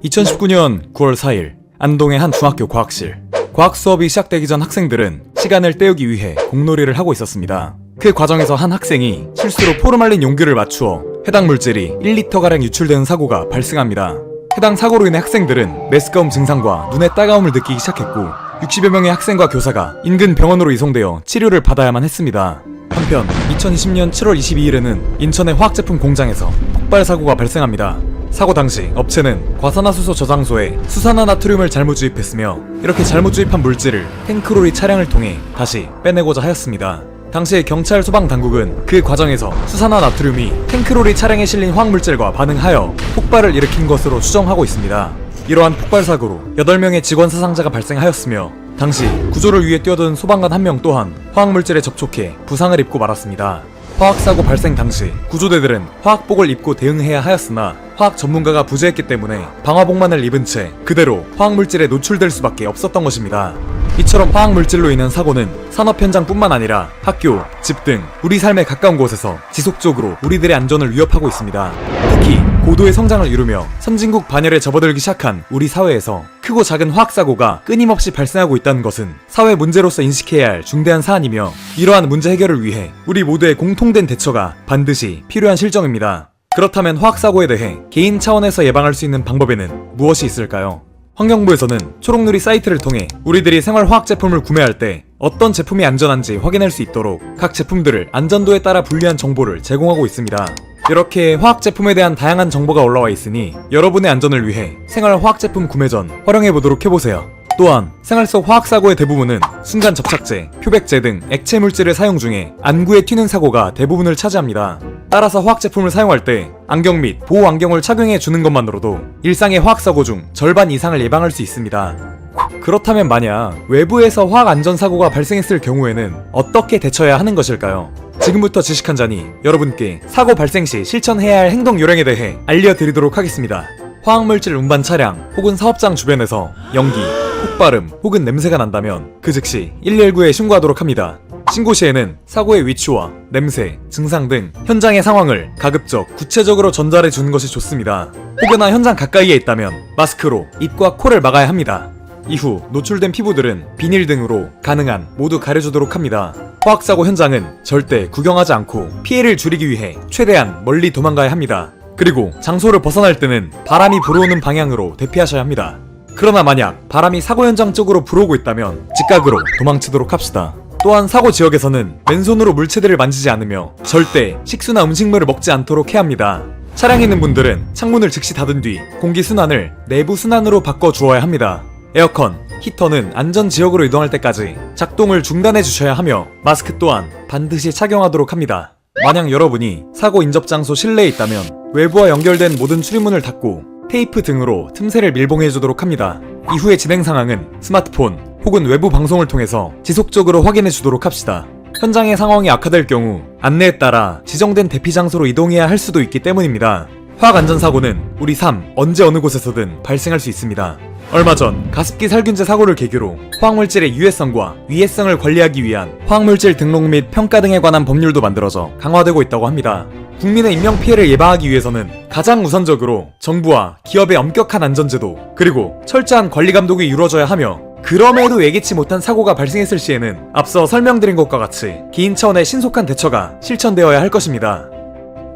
2019년 9월 4일 안동의 한 중학교 과학실. 과학 수업이 시작되기 전 학생들은 시간을 때우기 위해 공놀이를 하고 있었습니다. 그 과정에서 한 학생이 실수로 포르말린 용기를 맞추어 해당 물질이 1리터가량 유출되는 사고가 발생합니다. 해당 사고로 인해 학생들은 메스꺼움 증상과 눈의 따가움을 느끼기 시작했고 60여 명의 학생과 교사가 인근 병원으로 이송되어 치료를 받아야만 했습니다. 한편 2020년 7월 22일에는 인천의 화학제품 공장에서 폭발 사고가 발생합니다. 사고 당시 업체는 과산화수소 저장소에 수산화나트륨을 잘못 주입했으며 이렇게 잘못 주입한 물질을 탱크로리 차량을 통해 다시 빼내고자 하였습니다. 당시 경찰 소방 당국은 그 과정에서 수산화나트륨이 탱크로리 차량에 실린 화학물질과 반응하여 폭발을 일으킨 것으로 추정하고 있습니다. 이러한 폭발 사고로 8명의 직원 사상자가 발생하였으며 당시 구조를 위해 뛰어든 소방관 1명 또한 화학물질에 접촉해 부상을 입고 말았습니다. 화학사고 발생 당시 구조대들은 화학복을 입고 대응해야 하였으나 화학 전문가가 부재했기 때문에 방화복만을 입은 채 그대로 화학물질에 노출될 수밖에 없었던 것입니다. 이처럼 화학물질로 인한 사고는 산업 현장뿐만 아니라 학교, 집 등 우리 삶에 가까운 곳에서 지속적으로 우리들의 안전을 위협하고 있습니다. 특히 고도의 성장을 이루며 선진국 반열에 접어들기 시작한 우리 사회에서 크고 작은 화학사고가 끊임없이 발생하고 있다는 것은 사회 문제로서 인식해야 할 중대한 사안이며 이러한 문제 해결을 위해 우리 모두의 공통된 대처가 반드시 필요한 실정입니다. 그렇다면 화학사고에 대해 개인 차원에서 예방할 수 있는 방법에는 무엇이 있을까요? 환경부에서는 초록누리 사이트를 통해 우리들이 생활화학 제품을 구매할 때 어떤 제품이 안전한지 확인할 수 있도록 각 제품들을 안전도에 따라 분류한 정보를 제공하고 있습니다. 이렇게 화학 제품에 대한 다양한 정보가 올라와 있으니 여러분의 안전을 위해 생활화학 제품 구매 전 활용해보도록 해보세요. 또한 생활 속 화학사고의 대부분은 순간 접착제, 표백제 등 액체 물질을 사용 중에 안구에 튀는 사고가 대부분을 차지합니다. 따라서 화학 제품을 사용할 때 안경 및 보호 안경을 착용해 주는 것만으로도 일상의 화학사고 중 절반 이상을 예방할 수 있습니다. 그렇다면 만약 외부에서 화학 안전사고가 발생했을 경우에는 어떻게 대처해야 하는 것일까요? 지금부터 지식 한 잔이 여러분께 사고 발생 시 실천해야 할 행동 요령에 대해 알려드리도록 하겠습니다. 화학물질 운반 차량 혹은 사업장 주변에서 연기, 폭발음 혹은 냄새가 난다면 그 즉시 119에 신고하도록 합니다. 신고 시에는 사고의 위치와 냄새, 증상 등 현장의 상황을 가급적 구체적으로 전달해 주는 것이 좋습니다. 혹여나 현장 가까이에 있다면 마스크로 입과 코를 막아야 합니다. 이후 노출된 피부들은 비닐 등으로 가능한 모두 가려주도록 합니다. 화학사고 현장은 절대 구경하지 않고 피해를 줄이기 위해 최대한 멀리 도망가야 합니다. 그리고 장소를 벗어날 때는 바람이 불어오는 방향으로 대피하셔야 합니다. 그러나 만약 바람이 사고 현장 쪽으로 불어오고 있다면 직각으로 도망치도록 합시다. 또한 사고 지역에서는 맨손으로 물체들을 만지지 않으며 절대 식수나 음식물을 먹지 않도록 해야 합니다. 차량에 있는 분들은 창문을 즉시 닫은 뒤 공기 순환을 내부 순환으로 바꿔 주어야 합니다. 에어컨, 히터는 안전지역으로 이동할 때까지 작동을 중단해 주셔야 하며 마스크 또한 반드시 착용하도록 합니다. 만약 여러분이 사고 인접 장소 실내에 있다면 외부와 연결된 모든 출입문을 닫고 테이프 등으로 틈새를 밀봉해 주도록 합니다. 이후의 진행 상황은 스마트폰 혹은 외부 방송을 통해서 지속적으로 확인해 주도록 합시다. 현장의 상황이 악화될 경우 안내에 따라 지정된 대피 장소로 이동해야 할 수도 있기 때문입니다. 화학안전사고는 우리 삶 언제 어느 곳에서든 발생할 수 있습니다. 얼마 전 가습기 살균제 사고를 계기로 화학물질의 유해성과 위해성을 관리하기 위한 화학물질 등록 및 평가 등에 관한 법률도 만들어져 강화되고 있다고 합니다. 국민의 인명피해를 예방하기 위해서는 가장 우선적으로 정부와 기업의 엄격한 안전제도 그리고 철저한 관리 감독이 이루어져야 하며 그럼에도 예기치 못한 사고가 발생했을 시에는 앞서 설명드린 것과 같이 개인 차원의 신속한 대처가 실천되어야 할 것입니다.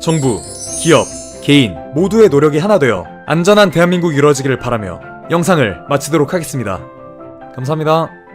정부, 기업, 개인 모두의 노력이 하나 되어 안전한 대한민국이 이루어지기를 바라며 영상을 마치도록 하겠습니다. 감사합니다.